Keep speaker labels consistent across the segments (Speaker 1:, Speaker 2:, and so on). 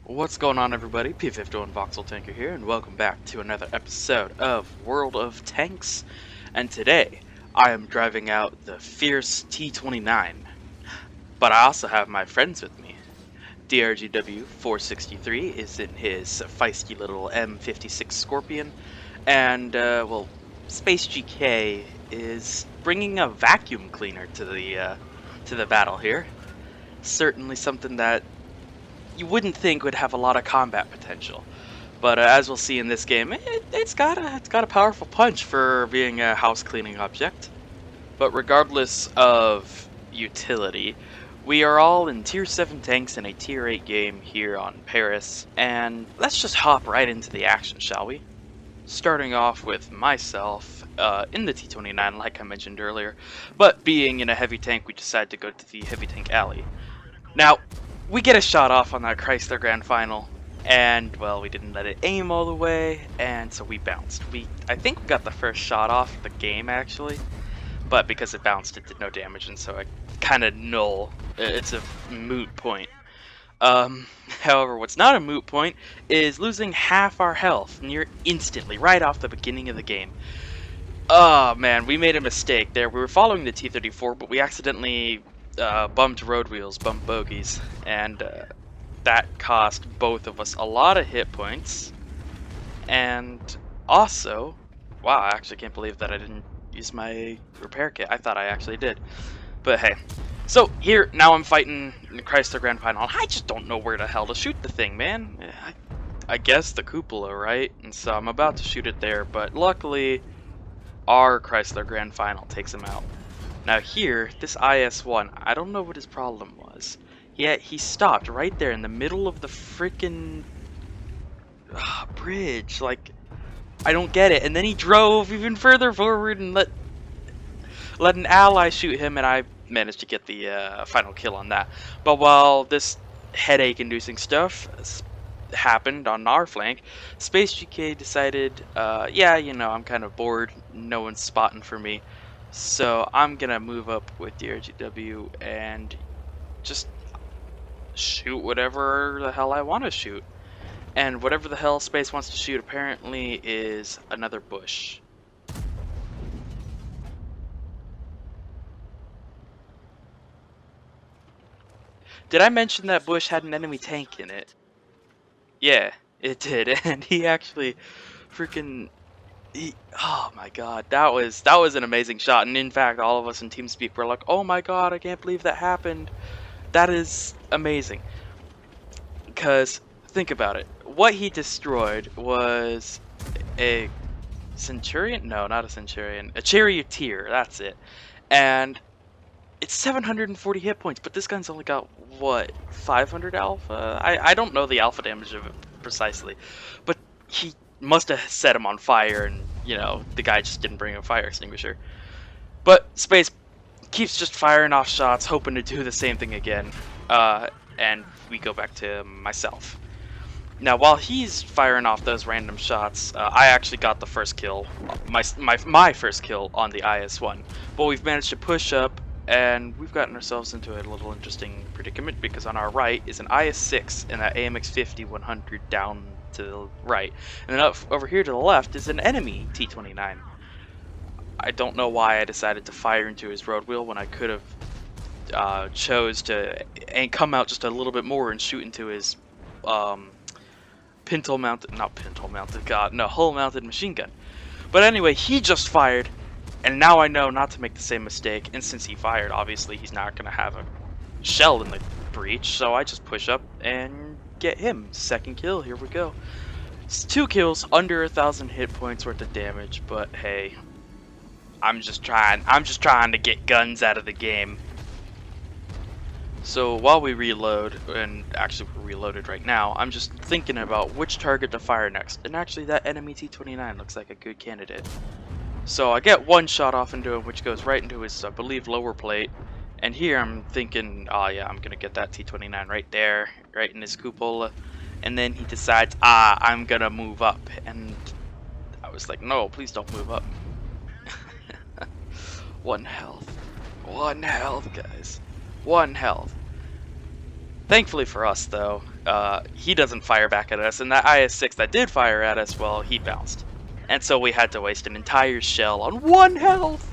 Speaker 1: What's going on, everybody? P51 Voxel Tanker here, and welcome back to another episode of World of Tanks. And today, I am driving out the fierce T29, but I also have my friends with me. Drgw463 is in his feisty little M56 Scorpion, and well, SpaceGK is bringing a vacuum cleaner to the battle here. Certainly something that you wouldn't think would have a lot of combat potential, but as we'll see in this game, it's got a powerful punch for being a house cleaning object. But regardless of utility, we are all in tier 7 tanks in a tier 8 game here on Paris, and let's just hop right into the action, shall we? Starting off with myself in the T29, like I mentioned earlier, but being in a heavy tank, we decided to go to the heavy tank alley. Now, we get a shot off on that Chrysler Grand Final, and, well, we didn't let it aim all the way, and so we bounced. I think we got the first shot off the game, actually, but because it bounced, it did no damage, and so I kind of null. It's a moot point. However, what's not a moot point is losing half our health near instantly, right off the beginning of the game. Oh, man, we made a mistake there. We were following the T-34, but we accidentally bumped road wheels, bumped bogies, and that cost both of us a lot of hit points. And also, wow, I actually can't believe that I didn't use my repair kit. I thought I actually did, but hey. So here, now I'm fighting the Chrysler Grand Final. I just don't know where the hell to shoot the thing, man. I guess the cupola, right? And so I'm about to shoot it there, but luckily our Chrysler Grand Final takes him out. Now here, this IS-1, I don't know what his problem was. Yet he stopped right there in the middle of the freaking bridge. Like, I don't get it. And then he drove even further forward and let an ally shoot him, and I managed to get the final kill on that. But while this headache-inducing stuff happened on our flank, SpaceGK decided, yeah, you know, I'm kind of bored. No one's spotting for me. So I'm gonna move up with DRGW and just shoot whatever the hell I want to shoot. And whatever the hell Space wants to shoot apparently is another bush. Did I mention that bush had an enemy tank in it? Yeah, it did, and he actually freaking... oh my god, that was an amazing shot, and in fact all of us in TeamSpeak were like, oh my god, I can't believe that happened. That is amazing. Because think about it, what he destroyed was a Centurion? No, not a Centurion, a Charioteer, that's it. And it's 740 hit points, but this gun's only got, what, 500 alpha? I don't know the alpha damage of it precisely, but he must have set him on fire, and you know, the guy just didn't bring a fire extinguisher. But Space keeps just firing off shots, hoping to do the same thing again, and we go back to myself. Now while he's firing off those random shots, I actually got the first kill, my first kill on the IS-1. But we've managed to push up, and we've gotten ourselves into a little interesting predicament, because on our right is an IS-6 and that AMX-50-100 down to the right, and then up over here to the left is an enemy T29. I don't know why I decided to fire into his road wheel when I could have chose to come out just a little bit more and shoot into his hull mounted machine gun. But anyway, he just fired, and now I know not to make the same mistake, and since he fired, obviously he's not gonna have a shell in the breach, so I just push up and get him. Second kill, here we go. It's 2 kills, under 1,000 hit points worth of damage, but hey, I'm just trying to get guns out of the game. So while we reload, and actually we're reloaded right now, I'm just thinking about which target to fire next, and actually that enemy T29 looks like a good candidate. So I get one shot off into him, which goes right into his, I believe, lower plate. And here I'm thinking, oh yeah, I'm gonna get that T29 right there, right in his cupola. And then he decides, I'm gonna move up. And I was like, no, please don't move up. 1 health. 1 health, guys. 1 health. Thankfully for us, though, he doesn't fire back at us, and that IS-6 that did fire at us, well, he bounced. And so we had to waste an entire shell on 1 health!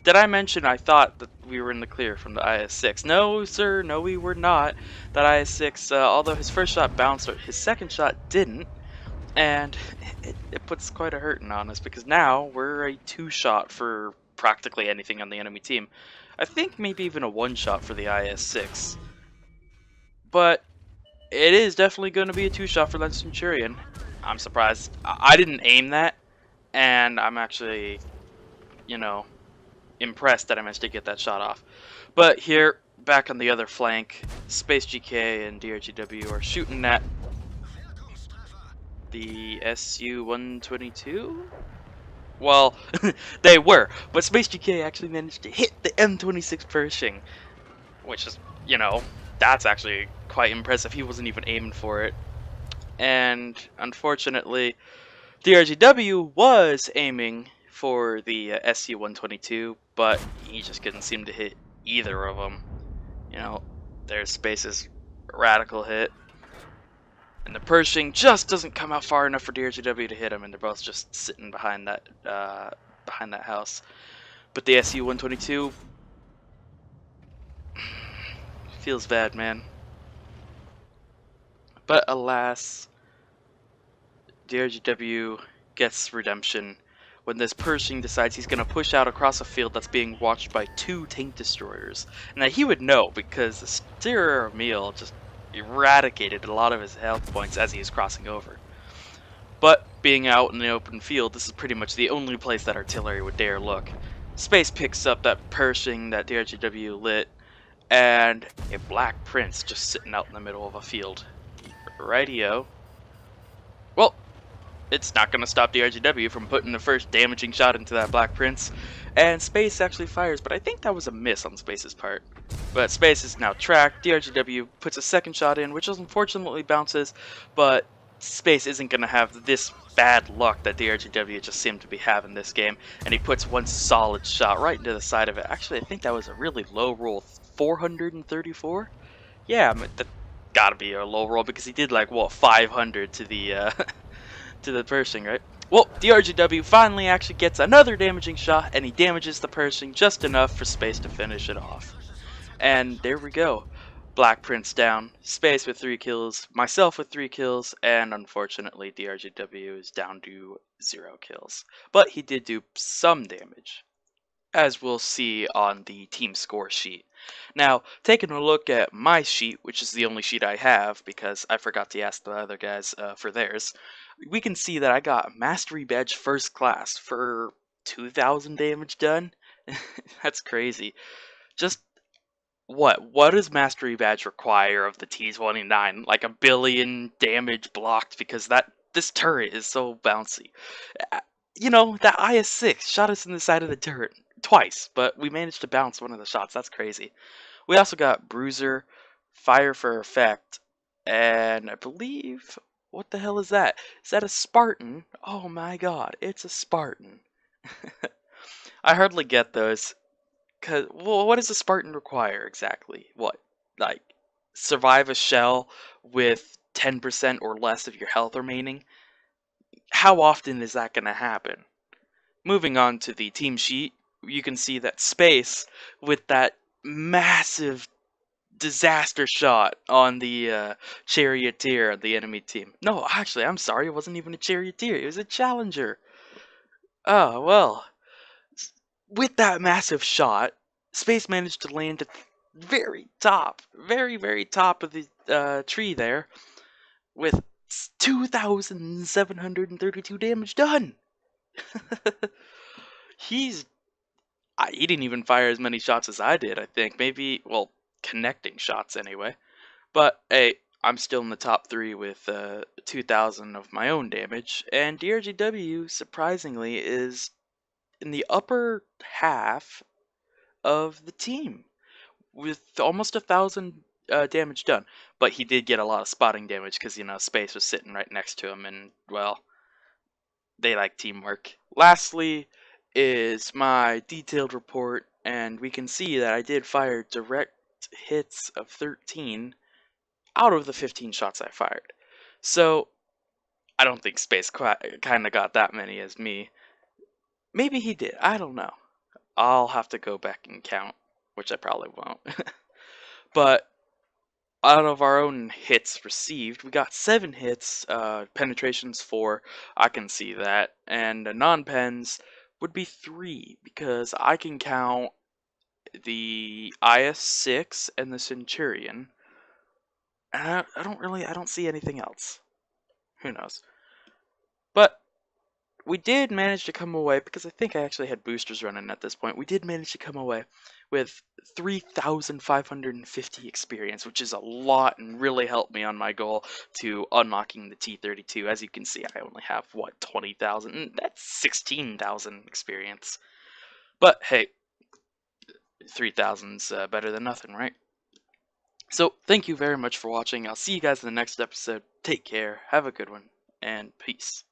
Speaker 1: Did I mention I thought that we were in the clear from the IS-6? No, sir, no, we were not. That IS-6, although his first shot bounced, his second shot didn't. And it puts quite a hurting on us, because now we're a 2-shot for practically anything on the enemy team. I think maybe even a 1-shot for the IS-6. But it is definitely going to be a 2-shot for that Centurion. I'm surprised. I didn't aim that, and I'm actually, you know, impressed that I managed to get that shot off. But here, back on the other flank, SpaceGK and Drgw are shooting at the Su-122? Well, they were, but SpaceGK actually managed to hit the M26 Pershing, which is, you know, that's actually quite impressive. He wasn't even aiming for it. And unfortunately, Drgw was aiming for the Su-122, but he just couldn't seem to hit either of them. You know, there's Space's radical hit, and the Pershing just doesn't come out far enough for Drgw to hit him, and they're both just sitting behind that house. But the Su-122 feels bad, man. But alas, Drgw gets redemption when this Pershing decides he's going to push out across a field that's being watched by 2 tank destroyers. Now he would know, because the Sturer Emil just eradicated a lot of his health points as he was crossing over. But being out in the open field, this is pretty much the only place that artillery would dare look. Space picks up that Pershing that Drgw lit, and a Black Prince just sitting out in the middle of a field. Rightio. Well, it's not going to stop Drgw from putting the first damaging shot into that Black Prince, and Space actually fires, but I think that was a miss on Space's part. But Space is now tracked. Drgw puts a second shot in, which unfortunately bounces, but Space isn't going to have this bad luck that Drgw just seemed to be having this game, and he puts one solid shot right into the side of it. Actually, I think that was a really low roll, 434? Yeah, I mean, that gotta be a low roll, because he did like, what, 500 to the to the Pershing, right? Well, Drgw finally actually gets another damaging shot, and he damages the Pershing just enough for Space to finish it off. And there we go. Black Prince down, Space with 3 kills, myself with 3 kills, and unfortunately Drgw is down to 0 kills. But he did do some damage, as we'll see on the team score sheet. Now, taking a look at my sheet, which is the only sheet I have because I forgot to ask the other guys for theirs, we can see that I got Mastery Badge First Class for 2,000 damage done. That's crazy. Just what does Mastery Badge require of the T29? Like 1 billion damage blocked, because this turret is so bouncy. You know, that IS-6 shot us in the side of the turret twice, but we managed to bounce one of the shots. That's crazy. We also got Bruiser, Fire for Effect, and I believe, what the hell is that? Is that a Spartan? Oh my god, it's a Spartan. I hardly get those. Cause, well, what does a Spartan require exactly? What? Like, survive a shell with 10% or less of your health remaining? How often is that going to happen? Moving on to the team sheet, you can see that Space, with that massive disaster shot on the charioteer of the enemy team. No, actually, I'm sorry, it wasn't even a charioteer, it was a challenger. Oh, well. With that massive shot, Space managed to land at the very top, very, very top of the tree there, with 2,732 damage done. He didn't even fire as many shots as I did, I think. Maybe, well, connecting shots anyway. But, hey, I'm still in the top 3 with 2,000 of my own damage. And Drgw, surprisingly, is in the upper half of the team with almost 1,000 damage done. But he did get a lot of spotting damage because, you know, Space was sitting right next to him, and, well, they like teamwork. Lastly is my detailed report, and we can see that I did fire direct hits of 13. out of the 15 shots I fired. So I don't think Space kind of got that many as me. Maybe he did. I don't know. I'll have to go back and count, which I probably won't. But out of our own hits received, we got 7 hits, penetrations 4, I can see that, and non-pens would be 3, because I can count the IS-6 and the Centurion, and I don't see anything else. Who knows? But we did manage to come away, because I think I actually had boosters running at this point, we did manage to come away with 3,550 experience, which is a lot and really helped me on my goal to unlocking the T32. As you can see, I only have, what, 20,000? That's 16,000 experience. But hey, 3,000's better than nothing, right? So thank you very much for watching. I'll see you guys in the next episode. Take care, have a good one, and peace.